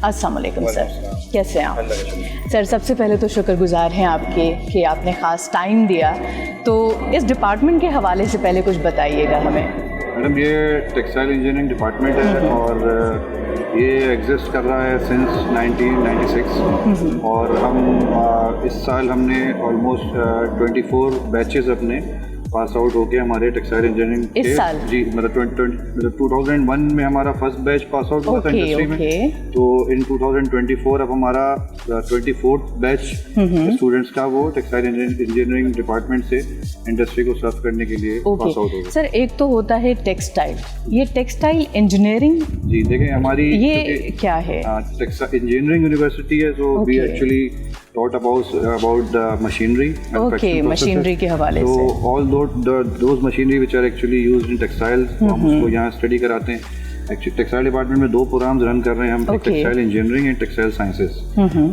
अस्सलाम वालेकुम सर, कैसे हैं आप? सर सबसे पहले तो शुक्रगुजार हैं आपके कि आपने ख़ास टाइम दिया। तो इस डिपार्टमेंट के हवाले से पहले कुछ बताइएगा हमें। मैडम ये टेक्सटाइल इंजीनियरिंग डिपार्टमेंट है और ये एग्जिस्ट कर रहा है सिंस 1996 और हम इस साल हमने ऑलमोस्ट 24 बैचेस अपने पास आउट हो गया हमारे टेक्सटाइल इंजीनियरिंग इस साल जी, मतलब 2001 में हमारा फर्स्ट बैच पास आउट हुआ था इंडस्ट्री में। तो इन 2024 अब हमारा 24th बैच स्टूडेंट्स का वो टेक्सटाइल इंजीनियरिंग डिपार्टमेंट से इंडस्ट्री को सर्व करने के लिए पास आउट हो गया। सर एक तो होता है टेक्सटाइल, ये टेक्सटाइल इंजीनियरिंग जी देखें हमारी ये क्या है? टेक्सटाइल इंजीनियरिंग यूनिवर्सिटी है, so we actually taught about the machinery. Okay, machinery के हवाले से. So all those machinery which are actually used in textiles, हम उसको यहाँ स्टडी कराते हैं। एक्चुअली टेक्सटाइल डिपार्टमेंट में 2 प्रोग्राम्स रन कर रहे हैं हम, textile engineering and textile sciences.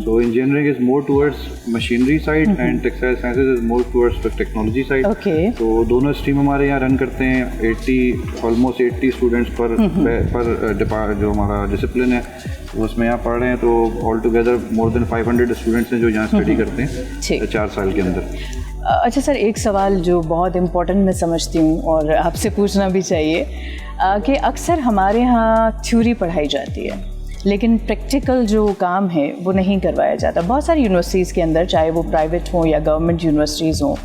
So engineering is more towards machinery side and textile sciences is more towards the technology side. तो दोनों स्ट्रीम हमारे यहाँ रन करते हैं। ऑलमोस्ट 80 स्टूडेंट्स पर जो हमारा डिसिप्लिन है उसमें यहाँ पढ़ रहे हैं। तो all together more than 500 students हैं जो यहाँ स्टडी करते हैं 4 साल के अंदर। अच्छा सर, एक सवाल जो बहुत इम्पोर्टेंट मैं समझती हूँ और आपसे पूछना भी चाहिए कि अक्सर हमारे यहाँ थ्योरी पढ़ाई जाती है लेकिन प्रैक्टिकल जो काम है वो नहीं करवाया जाता। बहुत सारी यूनिवर्सिटीज़ के अंदर, चाहे वो प्राइवेट हों या गवर्नमेंट यूनिवर्सिटीज़ हों,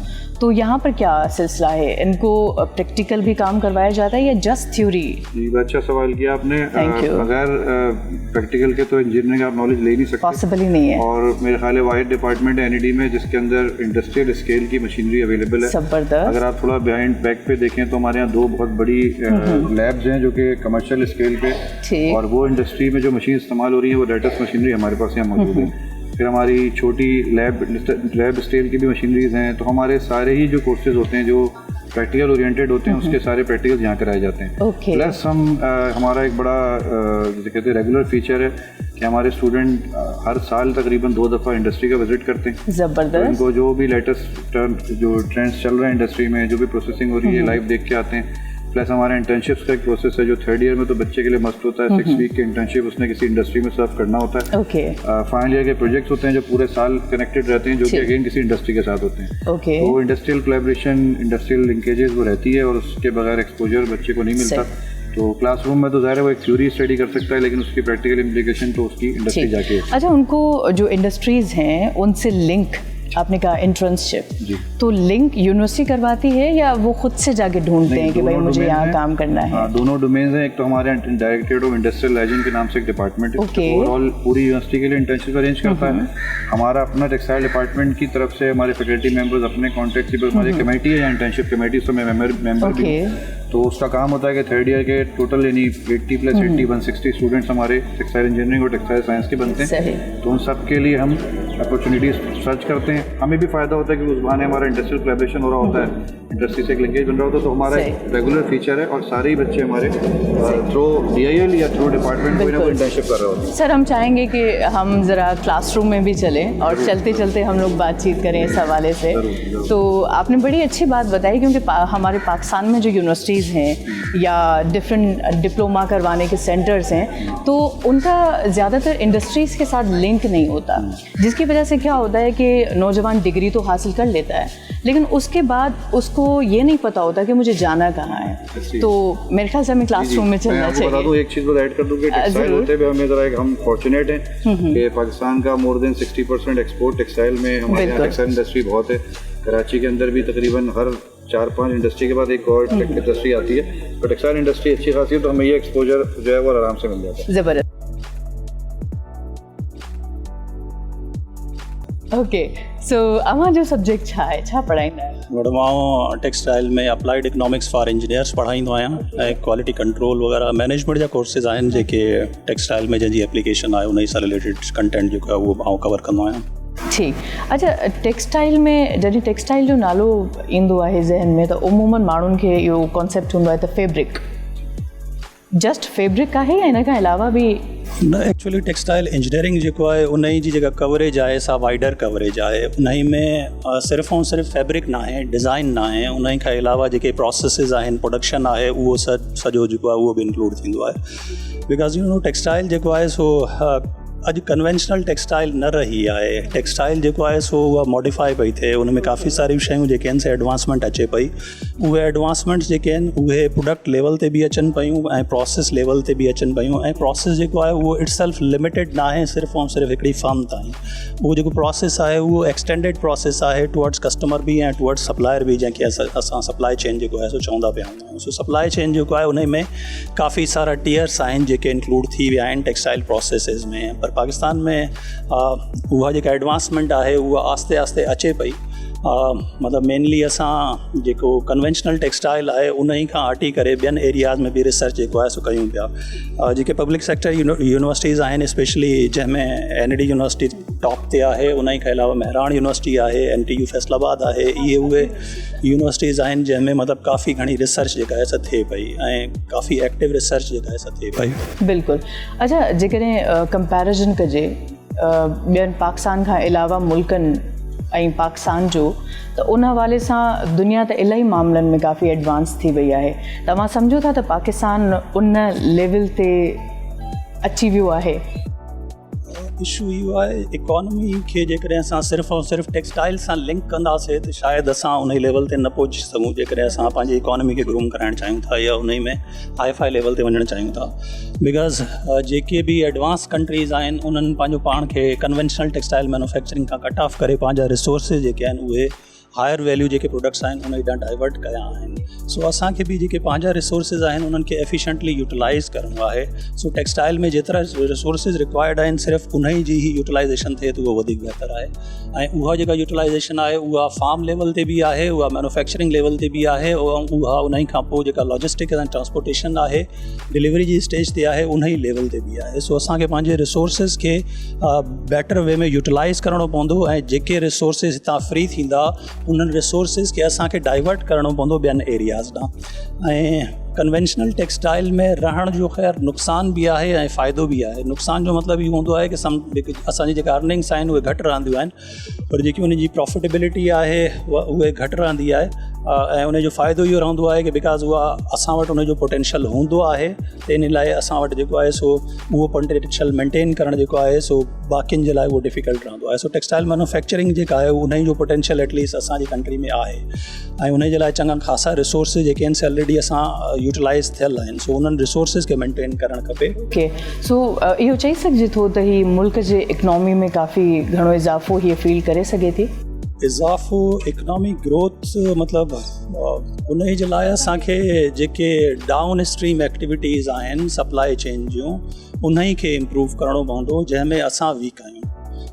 तो यहाँ पर क्या सिलसिला है? इनको प्रैक्टिकल भी काम करवाया जाता है या जस्ट थ्योरी? जी अच्छा सवाल किया आपने। अगर प्रैक्टिकल के तो इंजीनियरिंग आप नॉलेज ले नहीं सकते, पॉसिबल ही नहीं है। और मेरे ख्याल है वाइड डिपार्टमेंट है NED में जिसके अंदर इंडस्ट्रियल स्केल की मशीनरी अवेलेबल है। ज़बरदस्त। अगर आप थोड़ा बिहाइंड बैक पे देखें तो हमारे यहाँ 2 बहुत बड़ी लैब्स हैं जो कि कमर्शियल स्केल पे, और वो इंडस्ट्री में जो मशीन इस्तेमाल हो रही है वो लेटेस्ट मशीनरी हमारे पास यहाँ मौजूद है। फिर हमारी छोटी लैब स्केल की भी मशीनरीज हैं। तो हमारे सारे ही जो कोर्सेज होते हैं जो प्रैक्टिकल ओरिएंटेड होते हैं उसके सारे प्रैक्टिकल्स यहाँ कराए जाते हैं। प्लस हमारा एक बड़ा जिसे कहते हैं रेगुलर फीचर है कि हमारे स्टूडेंट हर साल तकरीबन 2 दफ़ा इंडस्ट्री का विजिट करते हैं। ज़बरदस्त। तो इनको जो भी लेटेस्ट जो ट्रेंड्स चल रहे हैं इंडस्ट्री में, जो भी प्रोसेसिंग हो रही है, लाइव देख के आते हैं। प्लस हमारा इंटर्नशिप्स का एक प्रोसेस है जो 3rd ईयर में तो बच्चे के लिए मस्त होता है। 6 वीक के इंटर्नशिप उसने किसी इंडस्ट्री में सर्व करना होता है। फाइनल ईयर के प्रोजेक्ट्स होते हैं जो पूरे साल कनेक्टेड रहते हैं, जो कि अगेन किसी इंडस्ट्री के साथ होते हैं। तो इंडस्ट्रियल कोलैबोरेशन, इंडस्ट्रियल लिंकेजेस वो रहती है और उसके बगैर एक्सपोजर बच्चे को नहीं मिलता। तो क्लासरूम में तो ज़ाहिर है वो एक थ्योरी स्टडी कर सकता है लेकिन उसकी प्रैक्टिकल इम्प्लीकेशन तो उसकी इंडस्ट्री जाके। अच्छा, उनको जो इंडस्ट्रीज़ हैं उनसे लिंक, आपने कहा इंटर्नशिप, तो लिंक यूनिवर्सिटी करवाती है या वो खुद से जाके ढूंढते हैं कि भाई मुझे यहाँ काम करना है? दोनों डोमेन्स हैं। एक तो हमारे डायरेक्टरेट ऑफ इंडस्ट्रियल लाइजेंस के नाम से एक डिपार्टमेंट है, ओवरऑल पूरी यूनिवर्सिटी के लिए इंटर्नशिप अरेंज करता है। हमारा अपना टेक्सटाइल डिपार्टमेंट की तरफ से हमारे फैकल्टी मेंबर्स अपने कॉन्टैक्ट की हमारी कमेटी है या इंटर्नशिप कमेटी, उसमें मैं मेंबर भी हूँ। तो उसका काम होता है कि 3rd ईयर के टोटल यानी 80 + 80 160 स्टूडेंट्स हमारे टेक्सटाइल इंजीनियरिंग और टेक्सटाइल साइंस के बनते हैं। तो उन सब के लिए हम अपॉर्चुनिटीज सर्च करते हैं। हमें भी फ़ायदा होता है कि उस बहाने हमारा इंडस्ट्रियल कोलैबोरेशन हो रहा होता है, इंडस्ट्री से एक लिंकेज बन रहा होता है। तो हमारा रेगुलर फीचर है और सारे ही बच्चे हमारे थ्रू DIL या थ्रू डिपार्टमेंट कोई ना कोई इंटर्नशिप कर रहे होते हैं। सर हम चाहेंगे कि हम ज़रा क्लासरूम में भी चलें और चलते चलते हम लोग बातचीत करें इस हवाले से। तो आपने बड़ी अच्छी बात बताई क्योंकि हमारे पाकिस्तान में जो यूनिवर्सिटीज़ हैं या डिफरेंट डिप्लोमा करवाने के सेंटर्स हैं तो उनका ज़्यादातर इंडस्ट्रीज़ के साथ लिंक नहीं होता, जिसकी वजह से क्या होता है कि नौजवान डिग्री तो हासिल कर लेता है लेकिन उसके बाद उसको ये नहीं पता होता कि मुझे जाना कहाँ है। तो मेरे ख्याल से हमें क्लासरूम में चलना चाहिए। बता दूं, एक चीज़ को ऐड कर दूं कि टेक्सटाइल होते हुए हमें ज़रा हम फॉर्चुनेट हैं कि पाकिस्तान का मोर देन 60% एक्सपोर्ट टेक्सटाइल में हमारे यहाँ टेक्सटाइल इंडस्ट्री बहुत है। कराची के अंदर भी तकरीबन हर 4-5 इंडस्ट्री के बाद एक और इंडस्ट्री आती है। तो टेक्सटाइल इंडस्ट्री अच्छी खासी है तो हमें ये एक्सपोजर जो है वो आराम से मिल जाता है। ज़बरदस्त। ओके, सो अमा जो सब्जेक्ट छा पढ़ाईंदा आहियो? मैडम आउं टेक्सटाइल में अप्लाइड इकोनॉमिक्स फॉर इंजीनियर्स पढ़ाईंदो आहियां ऐं क्वालिटी कंट्रोल वग़ैरह मैनेजमेंट जा कोर्सेज आहिनि जेके टेक्सटाइल में जंहिंजी एप्लीकेशन आहे उन सां रिलेटेड कंटेंट जेको आहे उहो आउं कवर कंदो आहियां। ठीक। अच्छा, टेक्सटाइल में जॾहिं टेक्सटाइल जो नालो ईंदो आहे ज़हन में त उमूमन माण्हुनि खे इहो कॉन्सेप्ट हूंदो आहे त फैब्रिक, जस्ट फैब्रिक आहे या इन खां अलावा भी? न, एक्चुअली टेक्सटाइल इंजीनियरिंग जेको आहे उन जी जेका कवरेज आहे सा वाइडर कवरेज आहे। उन में सिर्फ़ु ऐं सिर्फ़ु फैब्रिक न आहे, डिज़ाइन न आहे, उन खां अलावा जेके प्रोसेसिस आहिनि, प्रोडक्शन आहे, उहो सॼो जेको आहे उहो बि इंक्लूड थींदो आहे। बिकॉज़ यू नो टेक्सटाइल जेको आहे सो अॼु कन्वेंशनल टेक्सटाइल न रही आहे। टेक्सटाइल जेको आहे सो उहा मॉडिफाई पई थिए, उन में काफ़ी सारी शयूं जेके आहिनि से एडवांसमेंट अचे पई। उहे एडवांसमेंट्स जेके आहिनि उहे प्रोडक्ट लेवल ते बि अचनि पियूं ऐं प्रोसेस लेवल ते बि अचनि पियूं। ऐं प्रोसेस जेको आहे उहो इट सेल्फ लिमिटेड न आहे सिर्फ़ु ऐं सिर्फ़ु हिकिड़ी फर्म ताईं। उहो जेको प्रोसेस आहे उहो एक्सटेंडेड प्रोसेस आहे टुवर्ड्स कस्टमर बि ऐं टुवर्ड्स सप्लायर बि, जंहिंखे असां सप्लाई चेन जेको आहे सो चवंदा पिया आहियूं। सो सप्लाई चेन जेको आहे उन में काफ़ी सारा टीयर्स आहिनि जेके इंक्लूड थी विया आहिनि टेक्सटाइल प्रोसेसिस में। पर पाकिस्तान में उहा जेका एडवांसमेंट आहे उहा आस्ते आस्ते अचे पई। मतिलबु मेनली असां जेको कन्वेंशनल टेक्सटाइल आहे उन ई खां हटी करे ॿियनि एरियाज़ में बि रिसर्च जेको आहे सो कयूं पिया। जेके पब्लिक सेक्टर यूनिवर्सिटीज़ आहिनि स्पेशली जंहिंमें ND यूनिवर्सिटी टॉप ते आहे, उन ई खां अलावा महराण यूनिवर्सिटी आहे, NTU फैसलाबाद आहे, इहे उहे यूनिवर्सिटीज़ आहिनि जंहिंमें मतिलबु काफ़ी घणी रिसर्च जेका आहे सा थिए पई ऐं काफ़ी एक्टिव रिसर्च जेका आहे सा थिए पई। बिल्कुलु। अच्छा, जेकॾहिं कंपैरिजन कजे ॿियनि पाकिस्तान खां अलावा मुल्कनि ऐं पाकिस्तान जो, त उन हवाले सां दुनिया त इलाही मामलनि में काफ़ी एडवांस थी वई आहे। तव्हां सम्झो था त पाकिस्तान उन लेवल ते अची वियो आहे? इशू इहो आहे इकॉनमी खे जेकॾहिं असां सिर्फ़ु ऐं सिर्फ़ु टेक्सटाइल सां लिंक कंदासीं त शायदि असां उन लेवल ते न पहुची सघूं जेकॾहिं असां पंहिंजी इकॉनमी खे ग्रूम कराइणु चाहियूं था या उन में हाई-फाई लेवल ते वञणु चाहियूं था। बिकॉज़ जेके बि एडवांस कंट्रीज़ आहिनि उन्हनि पंहिंजो पाण खे कन्वेंशनल टेक्सटाइल मैन्युफैक्चरिंग खां कट ऑफ करे पंहिंजा रिसोर्सिस जेके आहिनि उहे हायर वैल्यू जेके प्रोडक्ट्स आहिनि उन ॾांहुं डाइवर्ट कया आहिनि। सो असांखे बि जेके पंहिंजा रिसोर्सिस आहिनि उन्हनि खे एफिशिएंटली यूटिलाइज़ करिणो आहे। सो टेक्सटाइल में जेतिरा रिसोर्सिस रिक्वायर्ड आहिनि सिर्फ़ु उन ई जी ही यूटिलाइज़ेशन थिए त उहो वधीक बहितर आहे। ऐं उहा जेका यूटिलाइज़ेशन आहे उहा फार्म लेवल ते बि आहे, उहा मैन्युफैक्चरिंग लेवल ते बि आहे, उहा उन ई खां पोइ जेका लॉजिस्टिक ऐं ट्रांसपोर्टेशन आहे, डिलीवरी जी स्टेज ते आहे, उन ई लेवल ते बि आहे। सो असांखे पंहिंजे रिसोर्सिस खे बेटर वे में यूटिलाइज़ करिणो पवंदो ऐं जेके रिसोर्सिस हितां फ्री थींदा उन्हनि रिसोर्सिस खे असांखे डाइवर्ट करिणो पवंदो ॿियनि एरियाज़ ॾांहुं। ऐं कन्वेंशनल टेक्सटाइल में रहण जो ख़ैर नुक़सान बि आहे ऐं फ़ाइदो बि आहे। नुक़सान जो मतिलबु इहो हूंदो आहे कि असांजी जेका अर्निंग्स आहिनि उहे घटि रहंदियूं आहिनि, पर जेकी उन जी प्रॉफिटेबिलिटी आहे उहे घटि रहंदी आहे। ऐं उन जो फ़ाइदो इहो रहंदो आहे कि बिकॉज़ उहा असां वटि उन जो पोटेंशियल हूंदो आहे, त इन लाइ असां वटि जेको आहे सो उहो पोटेंशियल मेंटेन करणु जेको आहे सो बाक़ियुनि जे लाइ उहो डिफ़िकल्ट रहंदो आहे। सो टेक्सटाइल मैन्युफैक्चरिंग जेका आहे उन जो पोटेंशियल एटलीस्ट असांजी कंट्री में आहे ऐं उन जे लाइ चङा ख़ासा रिसोर्सिस जेके आहिनि से ऑलरेडी असां यूटिलाइज़ थियल आहिनि। सो उन्हनि रिसोर्सिस खे मेंटेन करणु खपे। ओके, सो इहो चई सघिजे थो त ही मुल्क जे इकनॉमी में काफ़ी घणो इज़ाफ़ो हीअ फील करे सघे थी? इज़ाफ़ो इकनॉमिक ग्रोथ मतिलबु उन जे लाइ असांखे जेके डाउन स्ट्रीम एक्टिविटीज़ आहिनि सप्लाई चेन जूं उन ई खे इम्प्रूव करिणो पवंदो जंहिंमें असां वीक आहियूं।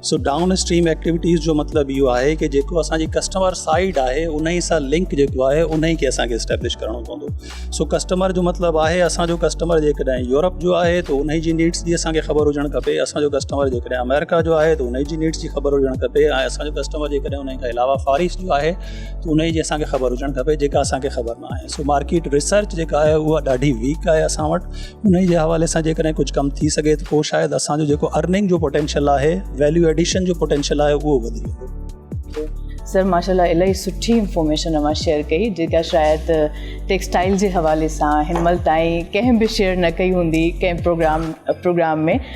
सो डाउन स्ट्रीम एक्टिविटीज़ जो मतिलबु इहो आहे कि जेको असांजी कस्टमर साइड आहे उन ई सां लिंक जेको आहे उन ई खे असांखे इस्टेब्लिश करिणो पवंदो। सो कस्टमर जो मतिलबु आहे असांजो कस्टमर जेकॾहिं यूरोप जो आहे त उन जी नीड्स जी असांखे ख़बर हुजणु खपे, असांजो कस्टमर जेकॾहिं अमेरिका जो आहे त उन जी नीड्स जी ख़बर हुजणु खपे, ऐं असांजो कस्टमर जेकॾहिं उन खां अलावा फार ईस्ट जो आहे त उन जी असांखे ख़बर हुजणु खपे जेका असांखे ख़बर न आहे। सो मार्केट रिसर्च जेका आहे उहा ॾाढी वीक आहे असां वटि। उन जे हवाले सां जेकॾहिं कुझु कमु थी सघे त पोइ शायदि असांजो जेको अर्निंग जो पोटेंशियल आहे, वैल्यू एडिशन जो पोटेंशियल आहे उहो वधी वेंदो। सर माशाल्लाह इलाही सुठी इंफॉर्मेशन अवां शेयर कई जेका शायदि टेक्सटाइल जे हवाले सां हिन महिल ताईं कंहिं बि शेयर न कई हूंदी कंहिं प्रोग्राम में।